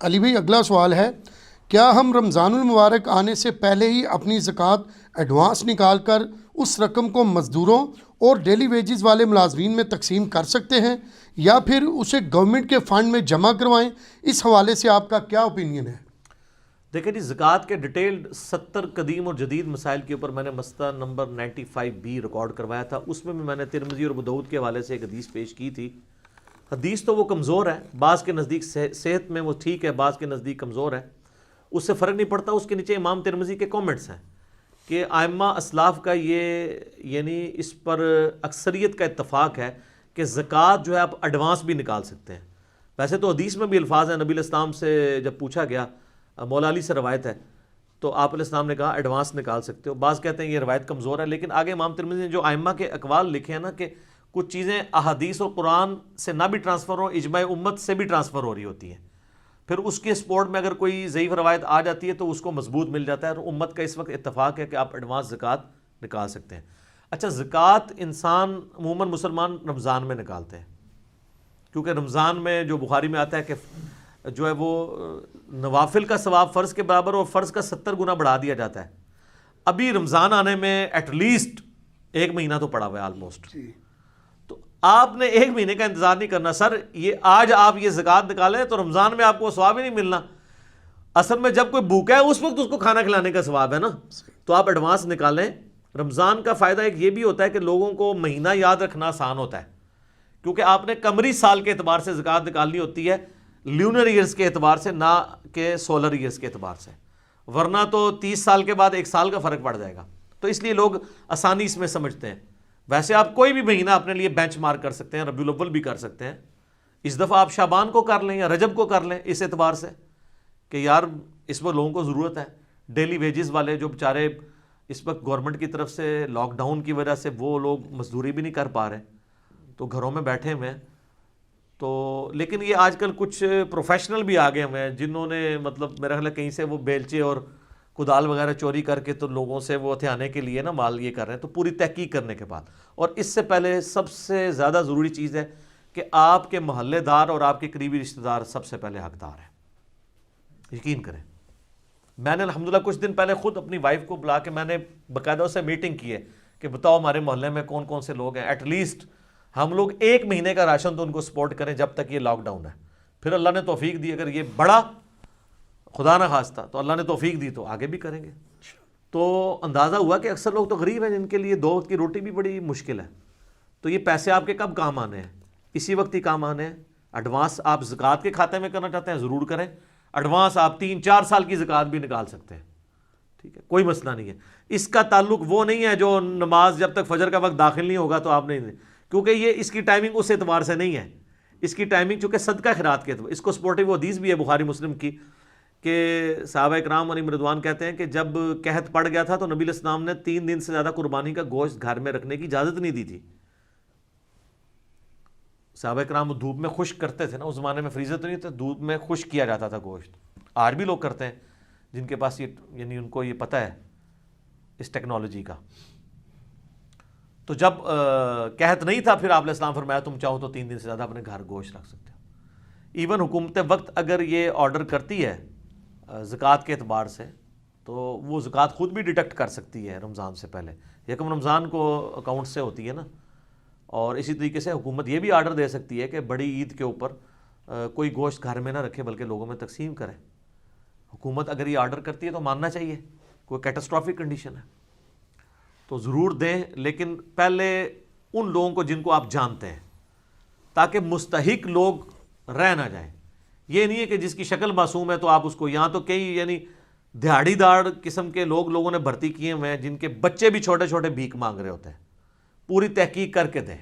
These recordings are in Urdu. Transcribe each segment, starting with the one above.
علی بھائی اگلا سوال ہے، کیا ہم رمضان المبارک آنے سے پہلے ہی اپنی زکوٰۃ ایڈوانس نکال کر اس رقم کو مزدوروں اور ڈیلی ویجز والے ملازمین میں تقسیم کر سکتے ہیں، یا پھر اسے گورنمنٹ کے فنڈ میں جمع کروائیں؟ اس حوالے سے آپ کا کیا اوپینین ہے؟ دیکھیں جی، زکوٰۃ کے ڈیٹیلڈ 70 قدیم اور جدید مسائل کے اوپر میں نے مسئلہ نمبر 95B ریکارڈ کروایا تھا. اس میں بھی میں نے ترمذی اور ابو داؤد کے حوالے سے ایک حدیث پیش کی تھی. حدیث تو وہ کمزور ہے، بعض کے نزدیک صحت میں وہ ٹھیک ہے، بعض کے نزدیک کمزور ہے، اس سے فرق نہیں پڑتا. اس کے نیچے امام ترمذی کے کامنٹس ہیں کہ ائمہ اسلاف کا یہ یعنی اس پر اکثریت کا اتفاق ہے کہ زکوٰۃ جو ہے آپ ایڈوانس بھی نکال سکتے ہیں. ویسے تو حدیث میں بھی الفاظ ہیں، نبی علیہ السلام سے جب پوچھا گیا، مولا علی سے روایت ہے، تو آپ علیہ السلام نے کہا ایڈوانس نکال سکتے ہو. بعض کہتے ہیں یہ روایت کمزور ہے، لیکن آگے امام ترمذی نے جو ائمہ کے اقوال لکھے ہیں نا کہ کچھ چیزیں احادیث اور قرآن سے نہ بھی ٹرانسفر ہو، اجماع امت سے بھی ٹرانسفر ہو رہی ہوتی ہیں، پھر اس کے سپورٹ میں اگر کوئی ضعیف روایت آ جاتی ہے تو اس کو مضبوط مل جاتا ہے. اور امت کا اس وقت اتفاق ہے کہ آپ ایڈوانس زکوٰۃ نکال سکتے ہیں. اچھا، زکوٰۃ انسان عموماً مسلمان رمضان میں نکالتے ہیں، کیونکہ رمضان میں جو بخاری میں آتا ہے کہ جو ہے وہ نوافل کا ثواب فرض کے برابر اور فرض کا 70 گنا بڑھا دیا جاتا ہے. ابھی رمضان آنے میں ایٹ لیسٹ 1 مہینہ تو پڑا ہوا ہے آلموسٹ. تو آپ نے 1 مہینے کا انتظار نہیں کرنا. سر یہ آج آپ یہ زکوٰۃ نکالیں تو رمضان میں آپ کو ثواب ہی نہیں ملنا. اصل میں جب کوئی بھوکا ہے اس وقت اس کو کھانا کھلانے کا ثواب ہے نا. تو آپ ایڈوانس نکالیں. رمضان کا فائدہ ایک یہ بھی ہوتا ہے کہ لوگوں کو مہینہ یاد رکھنا آسان ہوتا ہے، کیونکہ آپ نے قمری سال کے اعتبار سے زکوٰۃ نکالنی ہوتی ہے، لیونر ایئرز کے اعتبار سے، نہ کہ سولر ایئرز کے اعتبار سے، ورنہ تو 30 سال کے بعد 1 سال کا فرق پڑ جائے گا. تو اس لیے لوگ آسانی اس میں سمجھتے ہیں. ویسے آپ کوئی بھی مہینہ اپنے لیے بینچ مارک کر سکتے ہیں، ربیع الاول بھی کر سکتے ہیں. اس دفعہ آپ شعبان کو کر لیں یا رجب کو کر لیں، اس اعتبار سے کہ یار اس وقت لوگوں کو ضرورت ہے. ڈیلی ویجز والے جو بیچارے اس وقت گورنمنٹ کی طرف سے لاک ڈاؤن کی وجہ سے وہ لوگ مزدوری بھی نہیں کر پا رہے، تو گھروں میں بیٹھے ہوئے ہیں. تو لیکن یہ آج کل کچھ پروفیشنل بھی آ گئے ہوئے ہیں جنہوں نے مطلب میرا خیال ہے کہیں سے وہ بیلچے اور کدال وغیرہ چوری کر کے تو لوگوں سے وہ ہتھیانے کے لیے نا مال یہ کر رہے ہیں. تو پوری تحقیق کرنے کے بعد، اور اس سے پہلے سب سے زیادہ ضروری چیز ہے کہ آپ کے محلے دار اور آپ کے قریبی رشتہ دار سب سے پہلے حقدار ہیں. یقین کریں، میں نے الحمدللہ کچھ دن پہلے خود اپنی وائف کو بلا کے میں نے باقاعدہ اسے میٹنگ کی ہے کہ بتاؤ ہمارے محلے میں کون کون سے لوگ ہیں، ایٹ لیسٹ ہم لوگ 1 مہینے کا راشن تو ان کو سپورٹ کریں جب تک یہ لاک ڈاؤن ہے. پھر اللہ نے توفیق دی، اگر یہ بڑا خدا نہ خواستہ تو اللہ نے توفیق دی تو آگے بھی کریں گے. تو اندازہ ہوا کہ اکثر لوگ تو غریب ہیں جن کے لیے 2 وقت کی روٹی بھی بڑی مشکل ہے. تو یہ پیسے آپ کے کب کام آنے ہیں؟ اسی وقت ہی کام آنے ہیں. ایڈوانس آپ زکوٰۃ کے کھاتے میں کرنا چاہتے ہیں ضرور کریں. ایڈوانس آپ 3-4 سال کی زکوٰۃ بھی نکال سکتے ہیں، ٹھیک ہے، کوئی مسئلہ نہیں ہے. اس کا تعلق وہ نہیں ہے جو نماز جب تک فجر کا وقت داخل نہیں ہوگا تو آپ نہیں، کیونکہ یہ اس کی ٹائمنگ اس اعتبار سے نہیں ہے. اس کی ٹائمنگ چونکہ صدقہ خیرات کے اعتبار، اس کو سپورٹیو حدیث بھی ہے بخاری مسلم کی کہ صحابہ کرام علیہم رضوان کہتے ہیں کہ جب قحط پڑ گیا تھا تو نبی علیہ السلام نے 3 دن سے زیادہ قربانی کا گوشت گھر میں رکھنے کی اجازت نہیں دی تھی. صحابہ کرام دھوپ میں خشک کرتے تھے نا، اس زمانے میں فریزر تو نہیں تھے، دھوپ میں خشک کیا جاتا تھا گوشت. آج بھی لوگ کرتے ہیں جن کے پاس یہ یعنی ان کو یہ پتہ ہے اس ٹیکنالوجی کا. تو جب قحط نہیں تھا پھر آپ علیہ السلام فرمایا تم چاہو تو 3 دن سے زیادہ اپنے گھر گوشت رکھ سکتے ہو. ایون حکومت وقت اگر یہ آرڈر کرتی ہے زکوٰۃ کے اعتبار سے تو وہ زکوٰۃ خود بھی ڈیڈکٹ کر سکتی ہے رمضان سے پہلے. یکم رمضان کو اکاؤنٹ سے ہوتی ہے نا. اور اسی طریقے سے حکومت یہ بھی آرڈر دے سکتی ہے کہ بڑی عید کے اوپر کوئی گوشت گھر میں نہ رکھے بلکہ لوگوں میں تقسیم کرے. حکومت اگر یہ آرڈر کرتی ہے تو ماننا چاہیے، کوئی کیٹاسٹرافک کنڈیشن ہے تو ضرور دیں، لیکن پہلے ان لوگوں کو جن کو آپ جانتے ہیں، تاکہ مستحق لوگ رہ نہ جائیں. یہ نہیں ہے کہ جس کی شکل معصوم ہے تو آپ اس کو، یہاں تو کئی یعنی دہاڑی دار قسم کے لوگوں نے بھرتی کیے ہوئے ہیں جن کے بچے بھی چھوٹے چھوٹے بھیک مانگ رہے ہوتے ہیں. پوری تحقیق کر کے دیں،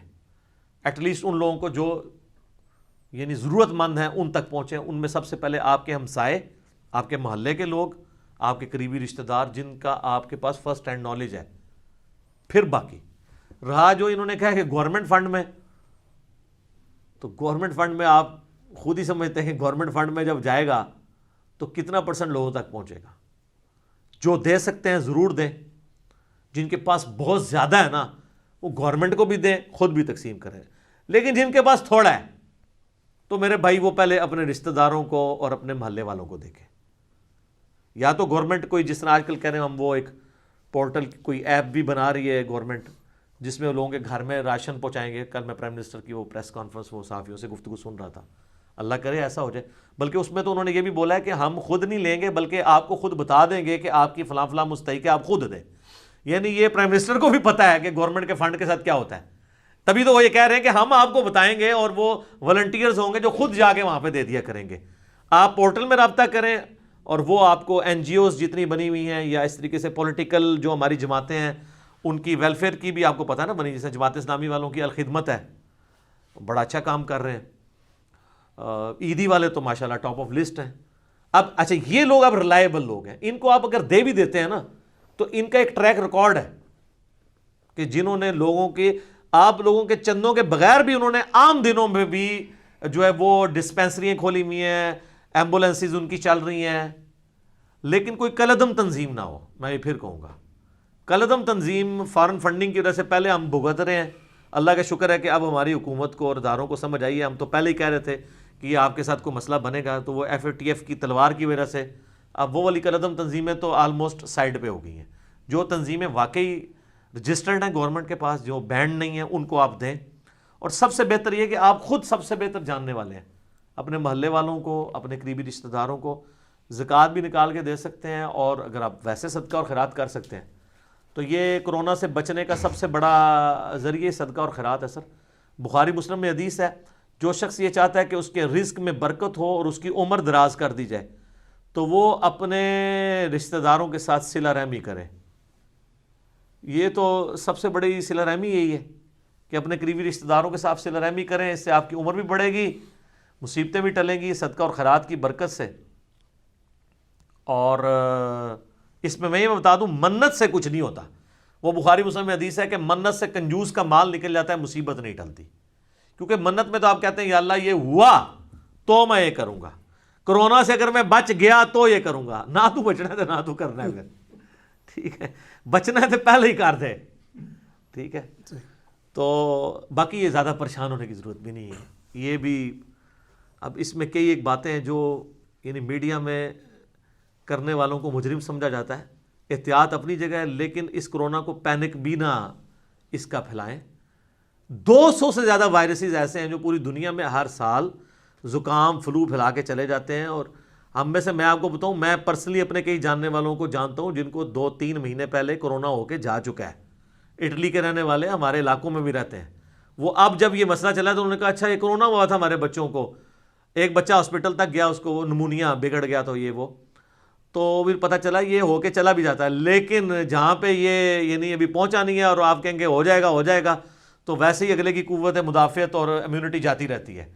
ایٹ لیسٹ ان لوگوں کو جو یعنی ضرورت مند ہیں ان تک پہنچیں. ان میں سب سے پہلے آپ کے ہمسائے، آپ کے محلے کے لوگ، آپ کے قریبی رشتہ دار جن کا آپ کے پاس فرسٹ ہینڈ نالج ہے. پھر باقی رہا جو انہوں نے کہا کہ گورنمنٹ فنڈ میں، تو گورنمنٹ فنڈ میں آپ خود ہی سمجھتے ہیں کہ گورنمنٹ فنڈ میں جب جائے گا تو کتنا % لوگوں تک پہنچے گا. جو دے سکتے ہیں ضرور دیں، جن کے پاس بہت زیادہ ہے نا وہ گورنمنٹ کو بھی دیں، خود بھی تقسیم کریں. لیکن جن کے پاس تھوڑا ہے تو میرے بھائی وہ پہلے اپنے رشتہ داروں کو اور اپنے محلے والوں کو دیکھیں. یا تو گورنمنٹ کوئی جس طرح آج کل کہہ رہے ہیں ہم, وہ ایک پورٹل کوئی ایپ بھی بنا رہی ہے گورنمنٹ جس میں لوگوں کے گھر میں راشن پہنچائیں گے. کل میں پرائم منسٹر کی وہ پریس کانفرنس وہ صحافیوں سے گفتگو سن رہا تھا, اللہ کرے ایسا ہو جائے. بلکہ اس میں تو انہوں نے یہ بھی بولا ہے کہ ہم خود نہیں لیں گے بلکہ آپ کو خود بتا دیں گے کہ آپ کی فلاں فلاں مستحق ہے, آپ خود دیں. یعنی یہ پرائم منسٹر کو بھی پتا ہے کہ گورنمنٹ کے فنڈ کے ساتھ کیا ہوتا ہے, تبھی تو وہ یہ کہہ رہے ہیں کہ ہم آپ کو بتائیں گے اور وہ والنٹیئرز ہوں گے جو خود جا کے وہاں پہ دے دیا کریں گے. آپ پورٹل میں رابطہ کریں اور وہ آپ کو این جی اوز جتنی بنی ہوئی ہیں یا اس طریقے سے پولیٹیکل جو ہماری جماعتیں ہیں ان کی ویلفیئر کی بھی آپ کو پتہ ہے نا بنی, جیسے جماعت اسلامی والوں کی الخدمت ہے, بڑا اچھا کام کر رہے ہیں. عیدی والے تو ماشاءاللہ ٹاپ آف لسٹ ہیں. اب اچھا یہ لوگ اب ریلائبل لوگ ہیں, ان کو آپ اگر دے بھی دیتے ہیں نا تو ان کا ایک ٹریک ریکارڈ ہے کہ جنہوں نے لوگوں کے, آپ لوگوں کے چندوں کے بغیر بھی انہوں نے عام دنوں میں بھی جو ہے وہ ڈسپینسریاں کھولی ہوئی ہیں, ایمبولینسز ان کی چل رہی ہیں. لیکن کوئی کلعدم تنظیم نہ ہو, میں یہ پھر کہوں گا کلعدم تنظیم فارن فنڈنگ کی وجہ سے پہلے ہم بھگت رہے ہیں. اللہ کا شکر ہے کہ اب ہماری حکومت کو اور اداروں کو سمجھ آئی ہے. ہم تو پہلے ہی کہہ رہے تھے کہ یہ آپ کے ساتھ کوئی مسئلہ بنے گا, تو وہ ایف اے ٹی ایف کی تلوار کی وجہ سے اب وہ والی کلعدم تنظیمیں تو آلموسٹ سائڈ پہ ہو گئی ہیں. جو تنظیمیں واقعی رجسٹرڈ ہیں گورنمنٹ کے پاس, جو بینڈ نہیں ہیں, ان کو آپ دیں. اور سب سے بہتر یہ کہ آپ خود سب سے بہتر جاننے والے ہیں, اپنے محلے والوں کو, اپنے قریبی رشتہ داروں کو زکوٰۃ بھی نکال کے دے سکتے ہیں. اور اگر آپ ویسے صدقہ اور خیرات کر سکتے ہیں تو یہ کرونا سے بچنے کا سب سے بڑا ذریعہ صدقہ اور خیرات ہے. سر بخاری مسلم میں حدیث ہے, جو شخص یہ چاہتا ہے کہ اس کے رزق میں برکت ہو اور اس کی عمر دراز کر دی جائے تو وہ اپنے رشتہ داروں کے ساتھ صلہ رحمی کرے. یہ تو سب سے بڑی صلہ رحمی یہی ہے کہ اپنے قریبی رشتہ داروں کے ساتھ صلہ رحمی کریں. اس سے آپ کی عمر بھی بڑھے گی, مصیبتیں بھی ٹلیں گی صدقہ اور خیرات کی برکت سے. اور اس میں یہ بتا دوں, منت سے کچھ نہیں ہوتا. وہ بخاری مسلم میں حدیث ہے کہ منت سے کنجوس کا مال نکل جاتا ہے, مصیبت نہیں ٹلتی. کیونکہ منت میں تو آپ کہتے ہیں یا اللہ یہ ہوا تو میں یہ کروں گا, کرونا سے اگر میں بچ گیا تو یہ کروں گا. نہ تو بچنا ہے نہ تو کرنا ہے, ٹھیک ہے, بچنا ہے تو پہلے ہی کر دے, ٹھیک ہے. تو باقی یہ زیادہ پریشان ہونے کی ضرورت بھی نہیں ہے. یہ بھی اب اس میں کئی ایک باتیں ہیں جو یعنی میڈیا میں کرنے والوں کو مجرم سمجھا جاتا ہے. احتیاط اپنی جگہ ہے, لیکن اس کرونا کو پینک بھی نہ اس کا پھیلائیں. 200 سے زیادہ وائرسز ایسے ہیں جو پوری دنیا میں ہر سال زکام فلو پھیلا کے چلے جاتے ہیں. اور ہم میں سے میں آپ کو بتاؤں, میں پرسنلی اپنے کئی جاننے والوں کو جانتا ہوں جن کو 2-3 مہینے پہلے کرونا ہو کے جا چکا ہے. اٹلی کے رہنے والے ہمارے علاقوں میں بھی رہتے ہیں. وہ اب جب یہ مسئلہ چلا تو انہوں نے کہا اچھا یہ کرونا ہوا تھا ہمارے بچوں کو. ایک بچہ ہاسپٹل تک گیا, اس کو وہ نمونیا بگڑ گیا تو یہ وہ, تو پھر پتہ چلا یہ ہو کے چلا بھی جاتا ہے. لیکن جہاں پہ یہ یعنی ابھی پہنچا نہیں ہے اور آپ کہیں گے ہو جائے گا تو ویسے ہی اگلے کی قوت مدافعت اور امیونٹی جاتی رہتی ہے.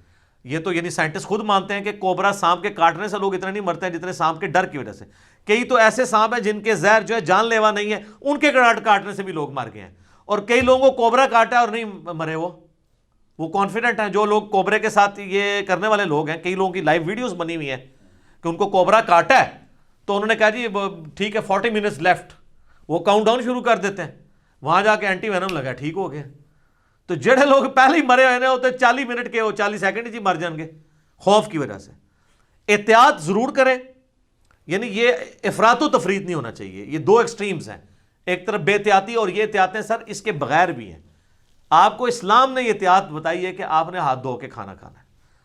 یہ تو یعنی سائنٹسٹ خود مانتے ہیں کہ کوبرا سانپ کے کاٹنے سے لوگ اتنے نہیں مرتے ہیں جتنے سانپ کے ڈر کی وجہ سے. کئی تو ایسے سانپ ہیں جن کے زہر جو ہے جان لیوا نہیں ہے, ان کے کاٹنے سے بھی لوگ مر گئے ہیں. اور کئی لوگوں کو کوبرا کاٹا ہے اور نہیں مرے, وہ کانفیڈنٹ ہیں. جو لوگ کوبرے کے ساتھ یہ کرنے والے لوگ ہیں, کئی لوگوں کی لائیو ویڈیوز بنی ہوئی ہیں کہ ان کو کوبرا کاٹا ہے تو انہوں نے کہا جی ٹھیک ہے 40 منٹس لیفٹ, وہ کاؤنٹ ڈاؤن شروع کر دیتے ہیں, وہاں جا کے اینٹی وینم لگا, ٹھیک ہو گیا. تو جڑے لوگ پہلے ہی مرے ہوئے ہوتے 40 منٹ کے, وہ 40 سیکنڈ ہی مر جائیں گے خوف کی وجہ سے. احتیاط ضرور کریں, یعنی یہ افراط و تفریط نہیں ہونا چاہیے. یہ دو ایکسٹریمز ہیں, ایک طرف بے احتیاطی اور یہ احتیاطیں سر اس کے بغیر بھی ہیں. آپ کو اسلام نے یہ احتیاط بتائی ہے کہ آپ نے ہاتھ دھو کے کھانا کھانا ہے,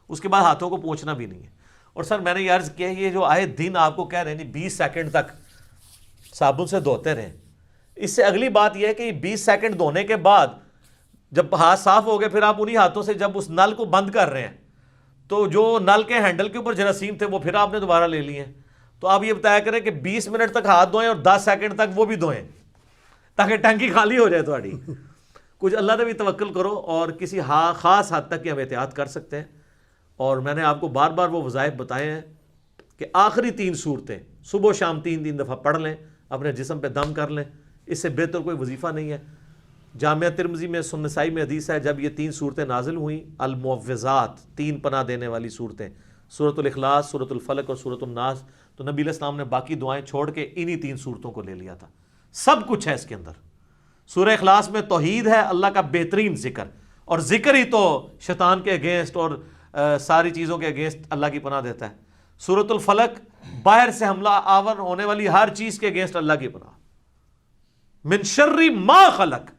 اس کے بعد ہاتھوں کو پوچھنا بھی نہیں ہے. اور سر میں نے یہ عرض کیا یہ جو آئے دن آپ کو کہہ رہے ہیں 20 سیکنڈ تک صابن سے دھوتے رہیں, اس سے اگلی بات یہ ہے کہ 20 سیکنڈ دھونے کے بعد جب ہاتھ صاف ہو گئے پھر آپ انہی ہاتھوں سے جب اس نل کو بند کر رہے ہیں تو جو نل کے ہینڈل کے اوپر جراثیم تھے وہ پھر آپ نے دوبارہ لے لیے. تو آپ یہ بتایا کریں کہ 20 منٹ تک ہاتھ دھوئیں اور 10 سیکنڈ تک وہ بھی دھوئیں تاکہ ٹنکی خالی ہو جائے تھوڑی. کچھ اللہ نے بھی توکل کرو اور کسی خاص حد تک ہم احتیاط کر سکتے ہیں. اور میں نے آپ کو بار بار وہ وظائف بتائے ہیں کہ آخری 3 صورتیں صبح و شام 3 دفعہ پڑھ لیں, اپنے جسم پہ دم کر لیں, اس سے بہتر کوئی وظیفہ نہیں ہے. جامعہ ترمذی میں سنن نسائی میں حدیث ہے جب یہ 3 صورتیں نازل ہوئیں, المعوذات 3 پناہ دینے والی صورتیں, سورۃ الاخلاص, سورۃ الفلق اور سورۃ الناس, تو نبی علیہ السلام نے باقی دعائیں چھوڑ کے انہی 3 صورتوں کو لے لیا تھا. سب کچھ ہے اس کے اندر. سورہ اخلاص میں توحید ہے, اللہ کا بہترین ذکر, اور ذکر ہی تو شیطان کے اگینسٹ اور ساری چیزوں کے اگینسٹ اللہ کی پناہ دیتا ہے. سورۃ الفلق باہر سے حملہ آور ہونے والی ہر چیز کے اگینسٹ اللہ کی پناہ. من شر ما خلق,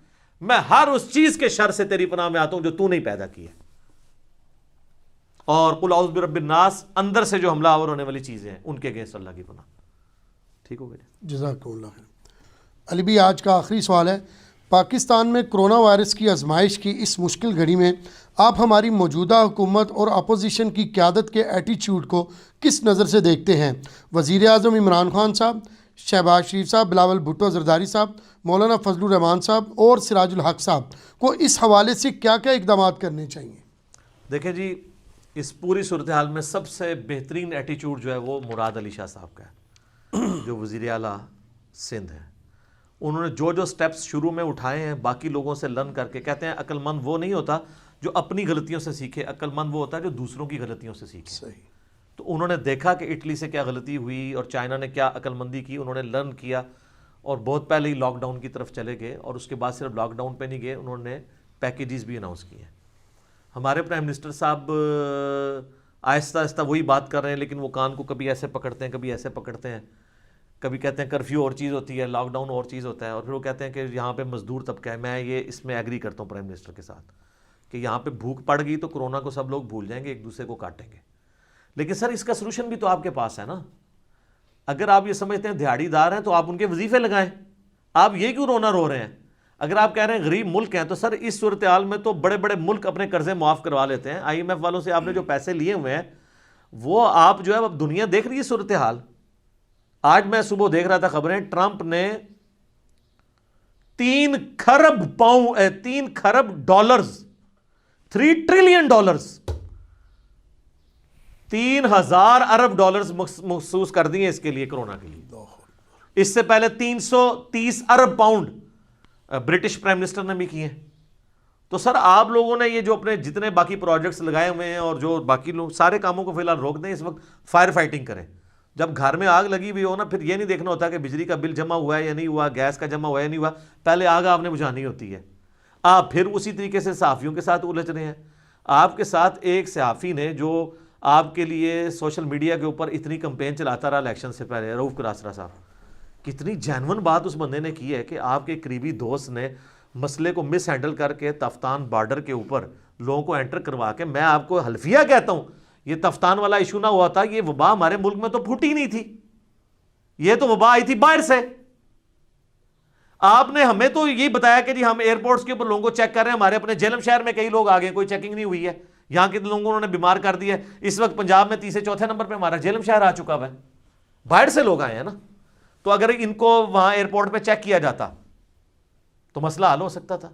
میں ہر اس چیز کے شر سے تیری پناہ میں آتا ہوں جو تو نہیں پیدا کی ہے. اور قل اعوذ برب الناس, اندر سے جو حملہ آور ہونے والی چیزیں ہیں ان کے اگینسٹ اللہ کی پناہ. ٹھیک ہو گیا. جزاک اللہ خیر. علی بھی آج کا آخری سوال ہے, پاکستان میں کرونا وائرس کی آزمائش کی اس مشکل گھڑی میں آپ ہماری موجودہ حکومت اور اپوزیشن کی قیادت کے ایٹیچیوڈ کو کس نظر سے دیکھتے ہیں؟ وزیر اعظم عمران خان صاحب, شہباز شریف صاحب, بلاول بھٹو زرداری صاحب, مولانا فضل الرحمان صاحب اور سراج الحق صاحب کو اس حوالے سے کیا کیا اقدامات کرنے چاہیے؟ دیکھیں جی, اس پوری صورتحال میں سب سے بہترین ایٹیچیوڈ جو ہے وہ مراد علی شاہ صاحب کا ہے, جو وزیر اعلیٰ سندھ ہیں. انہوں نے جو سٹیپس شروع میں اٹھائے ہیں باقی لوگوں سے لرن کر کے, کہتے ہیں عقل مند وہ نہیں ہوتا جو اپنی غلطیوں سے سیکھے, عقل مند وہ ہوتا ہے جو دوسروں کی غلطیوں سے سیکھے. صحیح. تو انہوں نے دیکھا کہ اٹلی سے کیا غلطی ہوئی اور چائنا نے کیا عقل مندی کی, انہوں نے لرن کیا اور بہت پہلے ہی لاک ڈاؤن کی طرف چلے گئے. اور اس کے بعد صرف لاک ڈاؤن پہ نہیں گئے, انہوں نے پیکیجز بھی اناؤنس کیے ہیں. ہمارے پرائم منسٹر صاحب آہستہ آہستہ وہی بات کر رہے ہیں, لیکن وہ کان کو کبھی ایسے پکڑتے ہیں کبھی ایسے پکڑتے ہیں. کبھی کہتے ہیں کرفیو اور چیز ہوتی ہے, لاک ڈاؤن اور چیز ہوتا ہے, اور پھر وہ کہتے ہیں کہ یہاں پہ مزدور طبقہ ہے. میں یہ اس میں ایگری کرتا ہوں پرائم منسٹر کے ساتھ کہ یہاں پہ بھوک پڑ گئی تو کرونا کو سب لوگ بھول جائیں گے, ایک دوسرے کو کاٹیں گے. لیکن سر اس کا سلوشن بھی تو آپ کے پاس ہے نا. اگر آپ یہ سمجھتے ہیں دیہڑی دار ہیں تو آپ ان کے وظیفے لگائیں. آپ یہ کیوں رونا رو رہے ہیں؟ اگر آپ کہہ رہے ہیں غریب ملک ہیں تو سر اس صورتحال میں تو بڑے بڑے ملک اپنے قرضے معاف کروا لیتے ہیں. آئی ایم ایف والوں سے آپ نے جو پیسے لیے ہوئے ہیں وہ آپ جو ہے اب دنیا دیکھ رہی ہے صورتحال. آج میں صبح دیکھ رہا تھا خبریں, ٹرمپ نے 3 کھرب ڈالرز 3 ٹریلین ڈالرز 3000 ارب ڈالرز مخصوص کر دیے اس کے لیے, کرونا کے لیے. اس سے پہلے 330 ارب پاؤنڈ برٹش پرائم منسٹر نے بھی کیے. تو سر آپ لوگوں نے یہ جو اپنے جتنے باقی پروجیکٹس لگائے ہوئے ہیں اور جو باقی لوگ سارے کاموں کو فی الحال روک دیں. اس وقت فائر فائٹنگ کریں. جب گھر میں آگ لگی ہوئی ہو نا, پھر یہ نہیں دیکھنا ہوتا کہ بجلی کا بل جمع ہوا ہے یا نہیں ہوا, گیس کا جمع ہوا ہے یا نہیں ہوا, پہلے آگ آپ نے بجھانی ہوتی ہے. آپ پھر اسی طریقے سے صحافیوں کے ساتھ الجھ رہے ہیں. آپ کے ساتھ ایک صحافی نے جو آپ کے لیے سوشل میڈیا کے اوپر اتنی کمپین چلاتا رہا الیکشن سے پہلے, رؤف قراسرہ صاحب, کتنی جینون بات اس بندے نے کی ہے کہ آپ کے قریبی دوست نے مسئلے کو مس ہینڈل کر کے تفتان بارڈر کے اوپر لوگوں کو انٹر کروا کے, میں آپ کو حلفیہ کہتا ہوں یہ تفتان والا ایشو نہ ہوا تھا, یہ وبا ہمارے ملک میں تو پھوٹی نہیں تھی, یہ تو وبا آئی تھی باہر سے. آپ نے ہمیں تو یہی بتایا کہ جی ہم ایئرپورٹس کے اوپر لوگوں کو چیک کر رہے ہیں, ہمارے اپنے جہلم شہر میں کئی لوگ آ گئے, کوئی چیکنگ نہیں ہوئی ہے, یہاں کے لوگوں کو انہوں نے بیمار کر دیا ہے. اس وقت پنجاب میں 3 4 نمبر پہ ہمارا جہلم شہر آ چکا ہے, باہر سے لوگ آئے ہیں نا. تو اگر ان کو وہاں ایئرپورٹ پہ چیک کیا جاتا تو مسئلہ حل ہو سکتا تھا.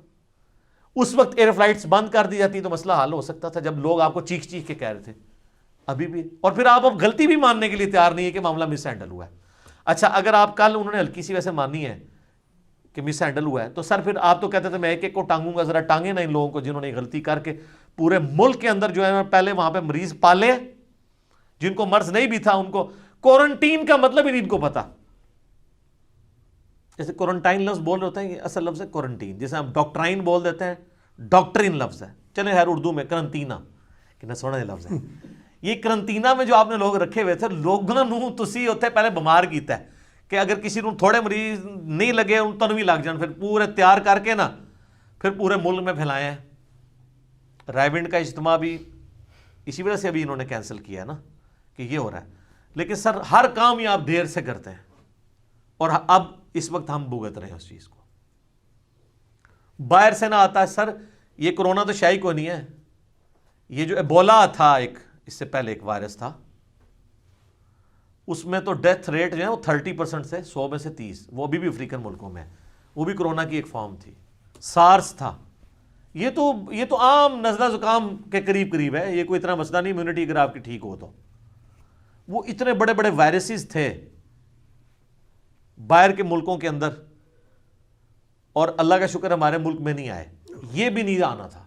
اس وقت ایئر فلائٹس بند کر دی جاتی تو مسئلہ حل ہو سکتا تھا, جب لوگ آپ کو چیخ چیخ کے کہہ رہے تھے. ابھی بھی, اور پھر آپ اب غلطی بھی ماننے کے لیے تیار نہیں ہے کہ معاملہ مس ہینڈل ہوا ہے. اچھا اگر آپ کل انہوں نے ہلکی سی ویسے مانی ہے کہ مس ہینڈل ہوا ہے تو سر پھر آپ تو کہتے تھے میں ایک ایک کو ٹانگوں گا, ذرا ٹانگیں نا ان لوگوں کو جنہوں نے غلطی کر کے پورے ملک کے اندر جو ہے پہلے وہاں پہ مریض پالے, جن کو مرض نہیں بھی تھا ان کو کوارنٹین کا مطلب ہی نہیں ان کو پتا. جیسے کوارنٹائن لفظ بول رہے ہوتے ہیں, یہ اصل لفظ ہے کوارنٹین, جیسے ہم ڈاکٹرائن بول دیتے ہیں, ڈاکٹرین لفظ ہے. چلیں خیر اردو میں کرنٹینہ, کتنا سونا لفظ ہے. یہ کرنٹینہ میں جو آپ نے لوگ رکھے ہوئے تھے, لوگوں نو تسی ہوتے پہلے بیمار کیتا ہے کہ اگر کسی نو تھوڑے مریض نہیں لگے ان تو بھی لگ جان, پھر پورے تیار کر کے نا پھر پورے ملک میں پھیلائے ہیں. رائیونڈ کا اجتماع بھی اسی وجہ سے ابھی انہوں نے کینسل کیا ہے نا کہ یہ ہو رہا ہے. لیکن سر ہر کام ہی آپ دیر سے کرتے ہیں, اور اب اس وقت ہم بھگت رہے ہیں اس چیز کو. باہر سے نہ آتا ہے سر, یہ کرونا تو شاہی کو نہیں ہے, یہ جو ایبولا تھا ایک اس سے پہلے ایک وائرس تھا, اس میں تو ڈیتھ ریٹ جو ہے وہ 30% سے 100 میں سے 30, وہ ابھی بھی افریقن ملکوں میں ہے, وہ بھی کرونا کی ایک فارم تھی. سارس تھا, یہ تو عام نزلہ زکام کے قریب قریب ہے, یہ کوئی اتنا مسئلہ نہیں, امیونٹی اگر آپ کی ٹھیک ہو تو. وہ اتنے بڑے بڑے وائرسز تھے باہر کے ملکوں کے اندر, اور اللہ کا شکر ہمارے ملک میں نہیں آئے. یہ بھی نہیں آنا تھا,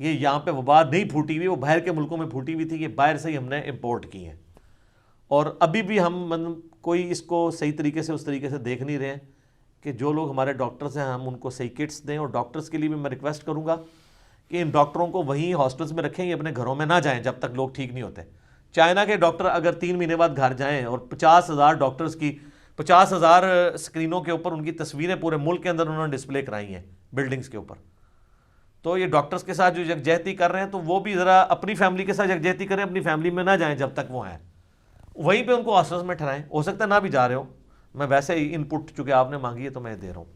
یہ یہاں پہ وبا نہیں پھوٹی ہوئی, وہ باہر کے ملکوں میں پھوٹی ہوئی تھی, یہ باہر سے ہی ہم نے امپورٹ کی ہیں. اور ابھی بھی ہم کوئی اس کو صحیح طریقے سے اس طریقے سے دیکھ نہیں رہے ہیں کہ جو لوگ ہمارے ڈاکٹرز ہیں ہم ان کو صحیح کٹس دیں. اور ڈاکٹرز کے لیے بھی میں ریکویسٹ کروں گا کہ ان ڈاکٹروں کو وہیں ہاسپٹلس میں رکھیں, یہ اپنے گھروں میں نہ جائیں جب تک لوگ ٹھیک نہیں ہوتے. چائنا کے ڈاکٹر اگر 3 مہینے بعد گھر جائیں اور 50,000 ڈاکٹرز کی 50,000 اسکرینوں کے اوپر ان کی تصویریں پورے ملک کے اندر انہوں نے ڈسپلے کرائی ہیں بلڈنگز کے اوپر, تو یہ ڈاکٹرز کے ساتھ جو یکجہتی کر رہے ہیں تو وہ بھی ذرا اپنی فیملی کے ساتھ یکجہتی کریں, اپنی فیملی میں نہ جائیں جب تک وہ ہیں, وہیں پہ ان کو ہاسپٹلس میں ٹھہرائیں. ہو سکتا ہے نہ بھی جا رہے ہو, میں ویسے ہی ان پٹ چونکہ آپ نے مانگی ہے تو میں دے رہا ہوں.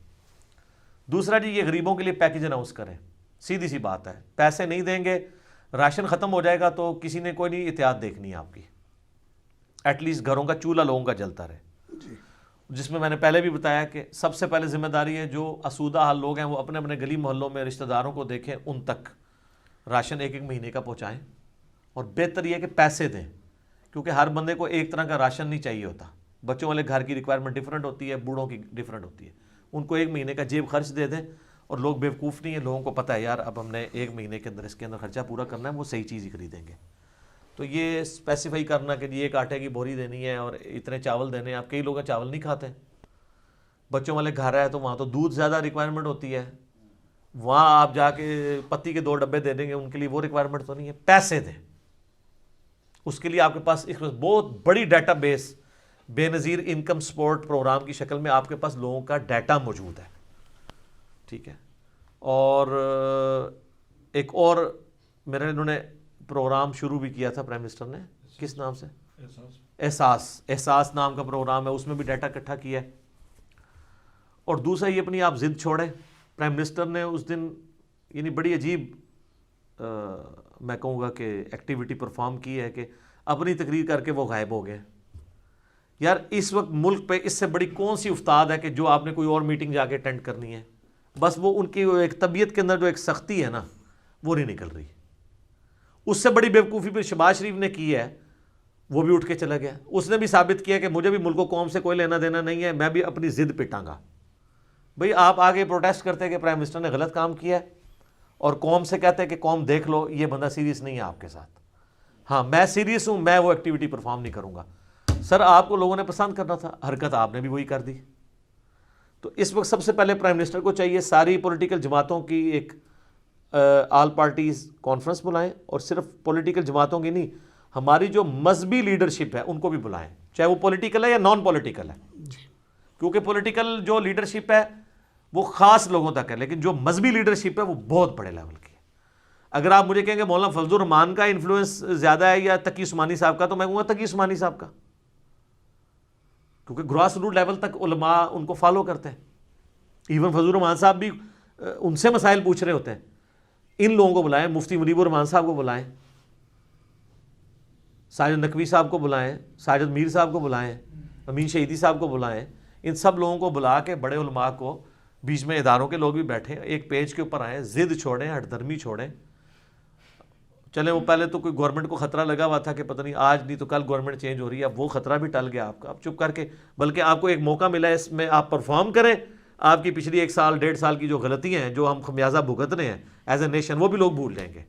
دوسرا جی, یہ غریبوں کے لیے پیکج اناؤنس کریں. سیدھی سی بات ہے, پیسے نہیں دیں گے, راشن ختم ہو جائے گا تو کسی نے کوئی نہیں احتیاط دیکھنی ہے آپ کی. ایٹ لیسٹ گھروں کا چولہا لوگوں کا جلتا رہے, جس میں نے پہلے بھی بتایا کہ سب سے پہلے ذمہ داری ہے جو اسودہ حال لوگ ہیں وہ اپنے اپنے گلی محلوں میں رشتہ داروں کو دیکھیں, ان تک راشن 1 مہینے کا پہنچائیں. اور بہتر یہ ہے کہ پیسے دیں, کیونکہ ہر بندے کو ایک طرح کا راشن نہیں چاہیے ہوتا. بچوں والے گھر کی ریکوائرمنٹ ڈیفرنٹ ہوتی ہے, بوڑھوں کی ڈیفرنٹ ہوتی ہے. ان کو 1 مہینے کا جیب خرچ دے دیں, اور لوگ بیوقوف نہیں ہیں, لوگوں کو پتہ ہے یار اب ہم نے 1 مہینے کے اندر اس کے اندر خرچہ پورا کرنا ہے, وہ صحیح چیز ہی خریدیں گے. تو یہ اسپیسیفائی کرنا کہ یہ 1 آٹے کی بوری دینی ہے اور اتنے چاول دینے ہیں. آپ کئی لوگ چاول نہیں کھاتے, بچوں والے گھر ہے تو وہاں تو دودھ زیادہ ریکوائرمنٹ ہوتی ہے, وہاں آپ جا کے پتی کے 2 ڈبے دے دیں گے, ان کے لیے وہ ریکوائرمنٹ تو نہیں ہے. پیسے دیں, اس کے لیے آپ کے پاس ایک بہت بڑی ڈیٹا بیس بے نظیر انکم سپورٹ پروگرام کی شکل میں آپ کے پاس لوگوں کا ڈیٹا موجود ہے, ٹھیک ہے. اور ایک اور میرے انہوں نے پروگرام شروع بھی کیا تھا پرائم منسٹر نے, کس نام سے, احساس نام کا پروگرام ہے, اس میں بھی ڈیٹا اکٹھا کیا ہے. اور دوسرا یہ اپنی آپ ضد چھوڑیں. پرائم منسٹر نے اس دن یعنی بڑی عجیب میں کہوں گا کہ ایکٹیویٹی پرفارم کی ہے کہ اپنی تقریر کر کے وہ غائب ہو گئے. یار اس وقت ملک پہ اس سے بڑی کون سی افتاد ہے کہ جو آپ نے کوئی اور میٹنگ جا کے اٹینڈ کرنی ہے, بس وہ ان کی ایک طبیعت کے اندر جو ایک سختی ہے نا وہ نہیں نکل رہی. اس سے بڑی بیوقوفی پہ شہباز شریف نے کی ہے, وہ بھی اٹھ کے چلا گیا. اس نے بھی ثابت کیا کہ مجھے بھی ملک و قوم سے کوئی لینا دینا نہیں ہے, میں بھی اپنی ضد پٹاں گا. بھئی آپ آگے پروٹیسٹ کرتے کہ پرائم منسٹر نے غلط کام کیا ہے, اور قوم سے کہتے ہیں کہ قوم دیکھ لو یہ بندہ سیریس نہیں ہے آپ کے ساتھ. ہاں میں سیریس ہوں, میں وہ ایکٹیویٹی پرفارم نہیں کروں گا. سر آپ کو لوگوں نے پسند کرنا تھا, حرکت آپ نے بھی وہی کر دی. تو اس وقت سب سے پہلے پرائم منسٹر کو چاہیے ساری پولیٹیکل جماعتوں کی ایک آل پارٹیز کانفرنس بلائیں, اور صرف پولیٹیکل جماعتوں کی نہیں, ہماری جو مذہبی لیڈرشپ ہے ان کو بھی بلائیں, چاہے وہ پولیٹیکل ہے یا نان پولیٹیکل ہے. کیونکہ پولیٹیکل جو لیڈرشپ ہے وہ خاص لوگوں تک ہے, لیکن جو مذہبی لیڈرشپ ہے وہ بہت بڑے لیول کی ہے. اگر آپ مجھے کہیں گے مولانا فضل الرحمان کا انفلوئنس زیادہ ہے یا تقی عثمانی صاحب کا, تو میں کہوں گا تقی عثمانی صاحب کا, کیونکہ گراس روٹ لیول تک علماء ان کو فالو کرتے ہیں. ایون فضل الرحمان صاحب بھی ان سے مسائل پوچھ رہے ہوتے ہیں. ان لوگوں کو بلائیں, مفتی منیب الرحمان صاحب کو بلائیں, ساجد نقوی صاحب کو بلائیں, ساجد میر صاحب کو بلائیں, امین شہیدی صاحب کو بلائیں. ان سب لوگوں کو بلا کے بڑے علماء کو, بیچ میں اداروں کے لوگ بھی بیٹھیں, ایک پیج کے اوپر آئیں, ضد چھوڑیں, ہٹ دھرمی چھوڑیں. چلیں وہ پہلے تو کوئی گورنمنٹ کو خطرہ لگا ہوا تھا کہ پتہ نہیں آج نہیں تو کل گورنمنٹ چینج ہو رہی ہے, اب وہ خطرہ بھی ٹل گیا آپ کا. اب چپ کر کے, بلکہ آپ کو ایک موقع ملا ہے, اس میں آپ پرفارم کریں. آپ کی پچھلی 1 سال 1.5 سال کی جو غلطیاں ہیں, جو ہم خمیازہ بھگت رہے ہیں ایز اے نیشن, وہ بھی لوگ بھول جائیں گے.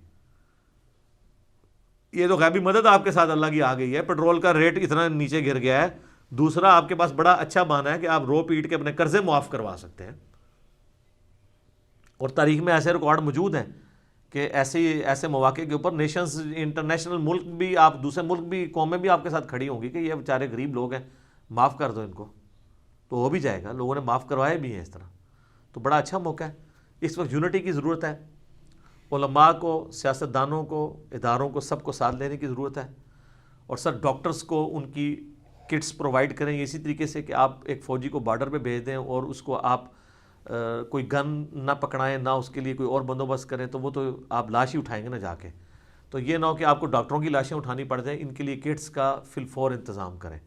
یہ تو غیبی مدد آپ کے ساتھ اللہ کی آ گئی ہے, پیٹرول کا ریٹ اتنا نیچے گر گیا ہے. دوسرا آپ کے پاس بڑا اچھا بہانہ ہے کہ آپ رو پیٹ کے اپنے قرضے معاف کروا سکتے ہیں. اور تاریخ میں ایسے ریکارڈ موجود ہیں کہ ایسے مواقع کے اوپر نیشنز, انٹرنیشنل ملک بھی, آپ دوسرے ملک بھی, قومیں بھی آپ کے ساتھ کھڑی ہوں گی کہ یہ بیچارے غریب لوگ ہیں, معاف کر دو ان کو, تو ہو بھی جائے گا. لوگوں نے معاف کروائے بھی ہیں اس طرح. تو بڑا اچھا موقع ہے. اس وقت یونٹی کی ضرورت ہے. علماء کو, سیاستدانوں کو, اداروں کو, سب کو ساتھ لینے کی ضرورت ہے. اور سر ڈاکٹرز کو ان کی کٹس پرووائڈ کریں اسی طریقے سے کہ آپ ایک فوجی کو بارڈر پہ بھیج دیں اور اس کو آپ کوئی گن نہ پکڑائیں, نہ اس کے لیے کوئی اور بندوبست کریں, تو وہ تو آپ لاش ہی اٹھائیں گے نا جا کے. تو یہ نہ ہو کہ آپ کو ڈاکٹروں کی لاشیں اٹھانی پڑ جائیں. ان کے لیے کٹس کا فی الفور انتظام کریں,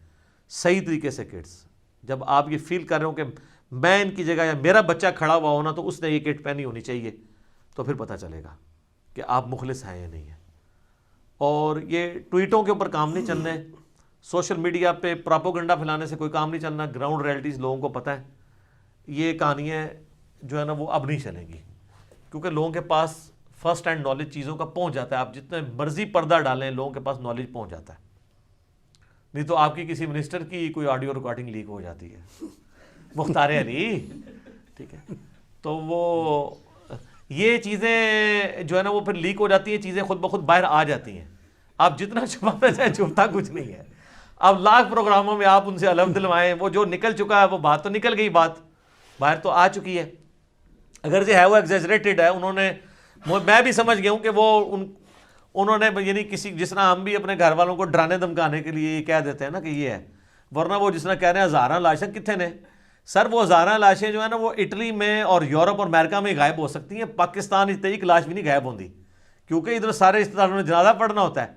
صحیح طریقے سے کٹس. جب آپ یہ فیل کر رہے ہو کہ میں ان کی جگہ یا میرا بچہ کھڑا ہوا ہونا تو اس نے یہ کٹ پہنی ہونی چاہیے, تو پھر پتہ چلے گا کہ آپ مخلص ہیں یا نہیں ہیں. اور یہ ٹویٹوں کے اوپر کام نہیں چلنے, سوشل میڈیا پہ پراپوگنڈا پھیلانے سے کوئی کام نہیں چلنا. گراؤنڈ ریئلٹیز لوگوں کو پتہ ہے. یہ کہانیاں جو ہے نا وہ اب نہیں چلیں گی, کیونکہ لوگوں کے پاس فرسٹ ہینڈ نالج چیزوں کا پہنچ جاتا ہے. آپ جتنے مرضی پردہ ڈالیں, لوگوں کے پاس نالج پہنچ جاتا ہے. نہیں تو آپ کی کسی منسٹر کی کوئی آڈیو ریکارڈنگ لیک ہو جاتی ہے, مختار علی, ٹھیک ہے, تو وہ یہ چیزیں جو ہے نا وہ پھر لیک ہو جاتی ہیں, چیزیں خود بخود باہر آ جاتی ہیں. آپ جتنا چھپانا چاہیں چھپتا کچھ نہیں ہے. اب لاکھ پروگراموں میں آپ ان سے علم دلوائیں, وہ جو نکل چکا ہے وہ بات تو نکل گئی, بات باہر تو آ چکی ہے. اگر جو ہے وہ ایگزیجریٹڈ ہے, انہوں نے, میں بھی سمجھ گیا ہوں کہ وہ انہوں نے یعنی کسی, جس طرح ہم بھی اپنے گھر والوں کو ڈرانے دھمکانے کے لیے یہ کہہ دیتے ہیں نا کہ یہ ہے, ورنہ وہ جس طرح کہہ رہے ہیں ہزاراں لاشیں کتنے نے سر, وہ ہزاراں لاشیں جو ہے نا وہ اٹلی میں اور یورپ اور امریکہ میں غائب ہو سکتی ہیں, پاکستان ایک لاش بھی نہیں غائب ہوندی, کیونکہ ادھر سارے رشتہ داروں نے جنازہ پڑھنا ہوتا ہے.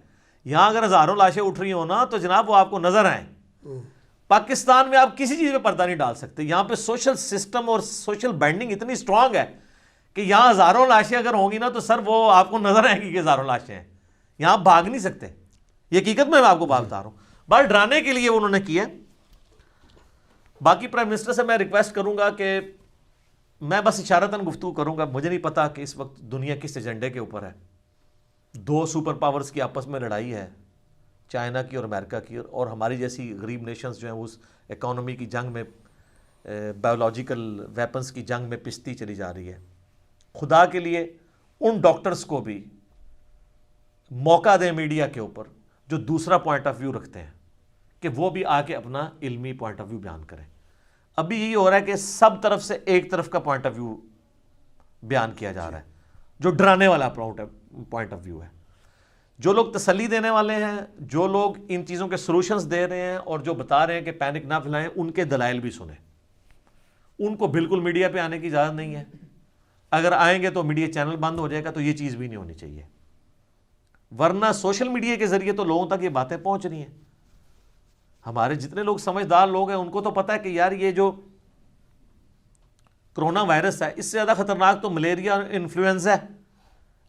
یہاں اگر ہزاروں لاشیں اٹھ رہی ہوں نا تو جناب وہ آپ کو نظر آئیں. پاکستان میں آپ کسی چیز پہ پردہ نہیں ڈال سکتے. یہاں پہ سوشل سسٹم اور سوشل بینڈنگ اتنی اسٹرانگ ہے کہ یہاں ہزاروں لاشیں اگر ہوں گی نا تو سر وہ آپ کو نظر آئیں گی کہ ہزاروں لاشیں ہیں, یہاں آپ بھاگ نہیں سکتے. یہ حقیقت میں آپ کو بات بتا رہا ہوں, بس ڈرانے کے لیے انہوں نے کیا. باقی پرائم منسٹر سے میں ریکویسٹ کروں گا کہ میں بس اشارتاً گفتگو کروں گا, مجھے نہیں پتا کہ اس وقت دنیا کس ایجنڈے کے اوپر ہے. دو سپر پاورز کی آپس میں لڑائی ہے, چائنا کی اور امریکہ کی, اور ہماری جیسی غریب نیشنز جو ہیں اس اکانومی کی جنگ میں, بایولوجیکل ویپنز کی جنگ میں پستی چلی جا رہی ہے. خدا کے لیے ان ڈاکٹرز کو بھی موقع دیں میڈیا کے اوپر جو دوسرا پوائنٹ آف ویو رکھتے ہیں, کہ وہ بھی آ کے اپنا علمی پوائنٹ آف ویو بیان کریں. ابھی یہی ہو رہا ہے کہ سب طرف سے ایک طرف کا پوائنٹ آف ویو بیان کیا جا رہا ہے, جو ڈرانے والا پوائنٹ آف ویو ہے. جو لوگ تسلی دینے والے ہیں, جو لوگ ان چیزوں کے سولوشنز دے رہے ہیں اور جو بتا رہے ہیں کہ پینک نہ پھیلائیں, ان کے دلائل بھی سنیں. ان کو بالکل میڈیا پہ آنے کی اجازت نہیں ہے. اگر آئیں گے تو میڈیا چینل بند ہو جائے گا, تو یہ چیز بھی نہیں ہونی چاہیے. ورنہ سوشل میڈیا کے ذریعے تو لوگوں تک یہ باتیں پہنچ رہی ہیں. ہمارے جتنے لوگ سمجھدار لوگ ہیں ان کو تو پتہ ہے کہ یار یہ جو کرونا وائرس ہے اس سے زیادہ خطرناک تو ملیریا اور انفلوئنزا ہے.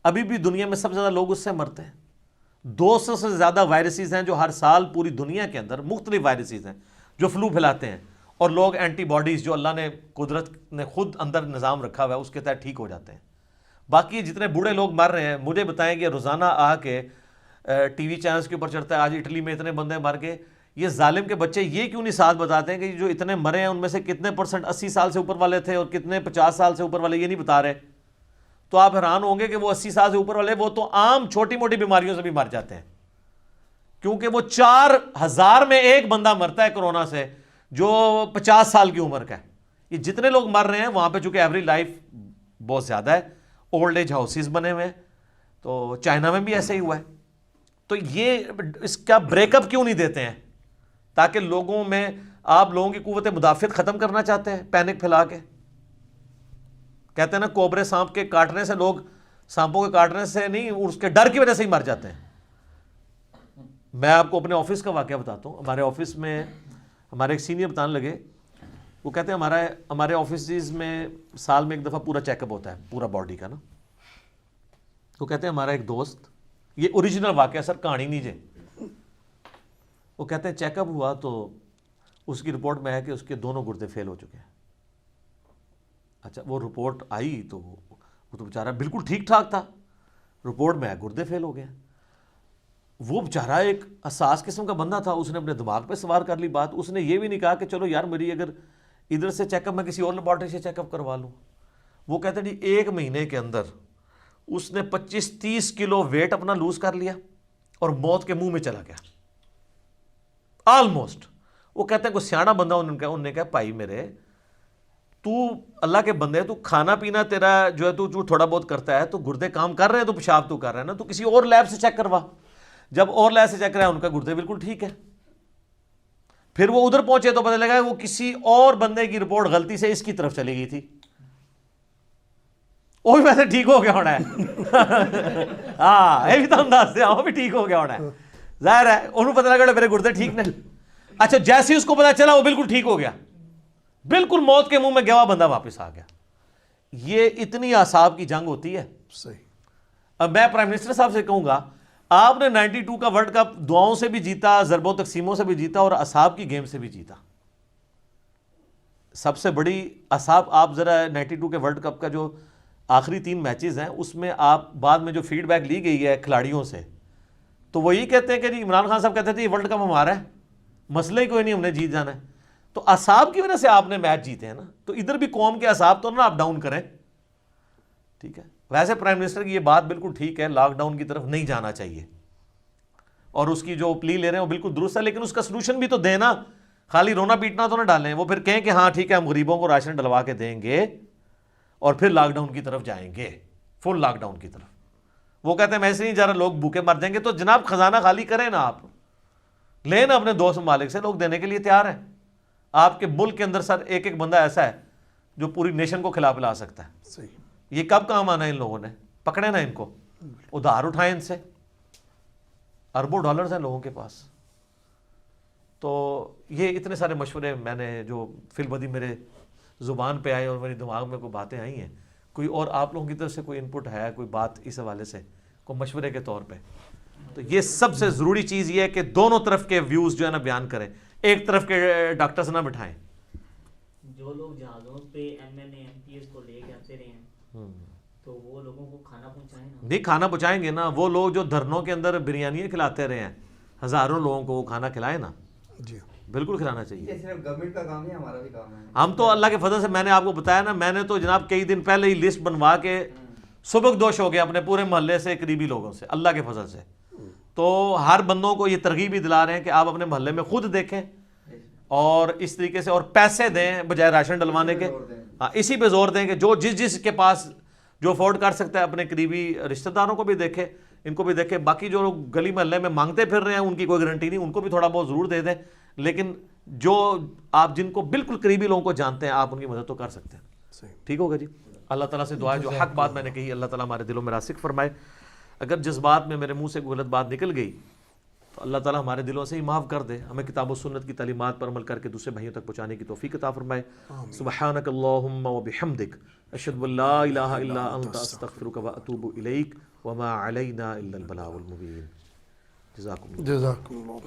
ابھی بھی دنیا میں سب سے زیادہ لوگ اس سے مرتے ہیں. 200 سے زیادہ وائرسز ہیں جو ہر سال پوری دنیا کے اندر, مختلف وائرسز ہیں جو فلو پھیلاتے ہیں, اور لوگ اینٹی باڈیز جو اللہ نے, قدرت نے خود اندر نظام رکھا ہوا ہے اس کے تحت ٹھیک ہو جاتے ہیں. باقی جتنے بوڑھے لوگ مر رہے ہیں, مجھے بتائیں کہ روزانہ آ کے ٹی وی چینلز کے اوپر چڑھتا ہے آج اٹلی میں اتنے بندے مر گئے. یہ ظالم کے بچے یہ کیوں نہیں ساتھ بتاتے ہیں کہ جو اتنے مرے ہیں ان میں سے کتنے پرسنٹ 80 سال سے اوپر والے تھے اور کتنے 50 سال سے اوپر والے, یہ نہیں بتا رہے. تو آپ حیران ہوں گے کہ وہ 80 سال سے اوپر والے وہ تو عام چھوٹی موٹی بیماریوں سے بھی مر جاتے ہیں, کیونکہ وہ 4000 میں ایک بندہ مرتا ہے کورونا سے جو 50 سال کی عمر کا ہے. یہ جتنے لوگ مر رہے ہیں وہاں پہ چونکہ ایوریج لائف بہت زیادہ ہے, اولڈ ایج ہاؤسز بنے ہوئے ہیں, تو چائنا میں بھی ایسے ہی ہوا ہے. تو یہ اس کا بریک اپ کیوں نہیں دیتے ہیں, تاکہ لوگوں میں, آپ لوگوں کی قوت مدافعت ختم کرنا چاہتے ہیں پینک پھیلا کے. کہتے ہیں نا کوبرے سانپ کے کاٹنے سے, لوگ سانپوں کے کاٹنے سے نہیں, اس کے ڈر کی وجہ سے ہی مر جاتے ہیں. میں آپ کو اپنے آفس کا واقعہ بتاتا ہوں. ہمارے آفس میں ہمارے ایک سینئر بتانے لگے, وہ کہتے ہیں ہمارے آفسز میں سال میں ایک دفعہ پورا چیک اپ ہوتا ہے پورا باڈی کا نا. وہ کہتے ہیں ہمارا ایک دوست, یہ اوریجنل واقعہ سر, کہانی نہیں جے, وہ کہتے ہیں چیک اپ ہوا تو اس کی رپورٹ میں ہے کہ اس کے دونوں گردے فیل ہو چکے ہیں. اچھا, وہ رپورٹ آئی تو وہ تو بیچارہ بالکل ٹھیک ٹھاک تھا, رپورٹ میں ہے گردے فیل ہو گئے. وہ بیچارہ ایک حساس قسم کا بندہ تھا, اس نے اپنے دماغ پہ سوار کر لی بات. اس نے یہ بھی نہیں کہا کہ چلو یار میری اگر ادھر سے چیک اپ میں کسی اور لیبارٹری سے چیک اپ کروا لوں. وہ کہتے ہیں جی 1 مہینے کے اندر اس نے 25-30 کلو ویٹ اپنا لوز کر لیا اور موت کے منہ میں چلا گیا آلموسٹ. وہ کہتے ہیں کوئی سیاڑا بندہ انہوں نے کہا بھائی میرے, تو اللہ کے بندے, تو کھانا پینا تیرا جو ہے تو تھوڑا بہت کرتا ہے, تو گردے کام کر رہے ہیں, تو پیشاب تو کر رہا ہے نا, تو کسی اور لیب سے چیک کروا. جب اور لیب سے چیک کرا ان کا گردے بالکل ٹھیک ہے. پھر وہ ادھر پہنچے تو پتہ لگا وہ کسی اور بندے کی رپورٹ غلطی سے اس کی طرف چلی گئی تھی, وہ بھی ویسے ٹھیک ہو گیا ہونا ہے. ہاں یہ بھی تو انداز سے وہ بھی ٹھیک ہو گیا ہونا ہے, ظاہر ہے انہوں پتہ لگا میرے گردے ٹھیک نہیں. اچھا, جیسے اس کو پتا چلا وہ بالکل ٹھیک ہو گیا, بالکل موت کے منہ میں گیا ہوا بندہ واپس آ گیا. یہ اتنی اعصاب کی جنگ ہوتی ہے. صحیح. اب میں پرائم منسٹر صاحب سے کہوں گا, آپ نے 92 کا ورلڈ کپ دعاؤں سے بھی جیتا, ضرب و تقسیموں سے بھی جیتا, اور اعصاب کی گیم سے بھی جیتا. سب سے بڑی اعصاب, آپ ذرا 92 کے ورلڈ کپ کا جو آخری 3 میچز ہیں اس میں آپ بعد میں جو فیڈ بیک لی گئی ہے کھلاڑیوں سے, تو وہ یہی کہتے ہیں کہ جی عمران خان صاحب کہتے تھے یہ ورلڈ کپ ہمارا ہے, مسئلہ ہی کوئی نہیں, ہم نے جیت جانا ہے. تو اعصاب کی وجہ سے آپ نے میچ جیتے ہیں نا. تو ادھر بھی قوم کے اعصاب تو نا آپ ڈاؤن کریں. ٹھیک ہے. ویسے پرائم منسٹر کی یہ بات بالکل ٹھیک ہے, لاک ڈاؤن کی طرف نہیں جانا چاہیے, اور اس کی جو پلی لے رہے ہیں وہ بالکل درست ہے, لیکن اس کا سلوشن بھی تو دیں نا, خالی رونا پیٹنا تو نہ ڈالیں. وہ پھر کہیں کہ ہاں ٹھیک ہے ہم غریبوں کو راشن ڈلوا کے دیں گے اور پھر لاک ڈاؤن کی طرف جائیں گے, فل لاک ڈاؤن کی طرف. وہ کہتے ہیں میں ایسے نہیں جا رہا, لوگ بھوکے مر جائیں گے. تو جناب خزانہ خالی کریں نا, آپ لیں نا اپنے دوست ممالک سے, لوگ دینے کے لیے تیار ہیں. آپ کے ملک کے اندر سر ایک ایک بندہ ایسا ہے جو پوری نیشن کو کھلا پلا سکتا ہے. صحیح. یہ کب کام آنا ہے ان لوگوں نے, پکڑے نا ان کو, ادھار اٹھائیں ان سے, اربوں ڈالرز ہیں لوگوں کے پاس. تو یہ اتنے سارے مشورے میں نے جو فی البدی میرے زبان پہ آئے اور میری دماغ میں کوئی باتیں آئی ہیں. کوئی اور آپ لوگوں کی طرف سے کوئی انپٹ ہے, کوئی بات اس حوالے سے, کوئی مشورے کے طور پہ؟ تو یہ سب سے ضروری چیز یہ ہے کہ دونوں طرف کے ویوز جو ہے نا بیان کریں, ایک طرف کے ڈاکٹرز نہ بٹھائیں. جو لوگ جہازوں پہ M N A M P S کو لے کے آتے رہے ہیں تو وہ لوگوں کو کھانا پہنچائیں نا. نہیں کھانا پہنچائیں گے نا, وہ لوگ جو دھرنوں کے اندر بریانیاں کھلاتے رہے ہیں ہزاروں لوگوں کو, وہ کھانا کھلائیں نا. جی بالکل کھلانا چاہیے. صرف گورنمنٹ کا کام ہے, ہمارا بھی کام ہے. ہم تو اللہ کے فضل سے, میں نے آپ کو بتایا نا, میں نے تو جناب کئی دن پہلے ہی لسٹ بنوا کے سبکدوش ہو گیا اپنے پورے محلے سے, قریبی لوگوں سے, اللہ کے فضل سے. تو ہر بندوں کو یہ ترغیب ہی دلا رہے ہیں کہ آپ اپنے محلے میں خود دیکھیں اور اس طریقے سے, اور پیسے دیں بجائے راشن ڈلوانے کے. ہاں اسی پہ زور دیں کہ جو جس کے پاس جو افورڈ کر سکتا ہے اپنے قریبی رشتہ داروں کو بھی دیکھے, ان کو بھی دیکھے. باقی جو لوگ گلی محلے میں مانگتے پھر رہے ہیں ان کی کوئی گارنٹی نہیں, ان کو بھی تھوڑا بہت ضرور دے دیں. لیکن جو آپ جن کو بالکل قریبی لوگوں کو جانتے ہیں, آپ ان کی مدد تو کر سکتے ہیں. صحیح. ٹھیک ہوگا جی. اللہ تعالیٰ سے دعا ہے جو حق بات میں نے کہی اللہ تعالیٰ ہمارے دلوں میں راسخ فرمائے. اگر جس بات میں میرے منہ سے کوئی غلط بات نکل گئی تو اللہ تعالیٰ ہمارے دلوں سے ہی معاف کر دے, ہمیں کتاب و سنت کی تعلیمات پر عمل کر کے دوسرے بھائیوں تک پہنچانے کی توفیق عطا فرمائے. سبحانک اللہم و بحمدک, اشہد ان لا الہ الا انت, استغفرک و اتوب الیک, وما علینا الا البلاغ المبین. جزاکم اللہ. جزاکم اللہ.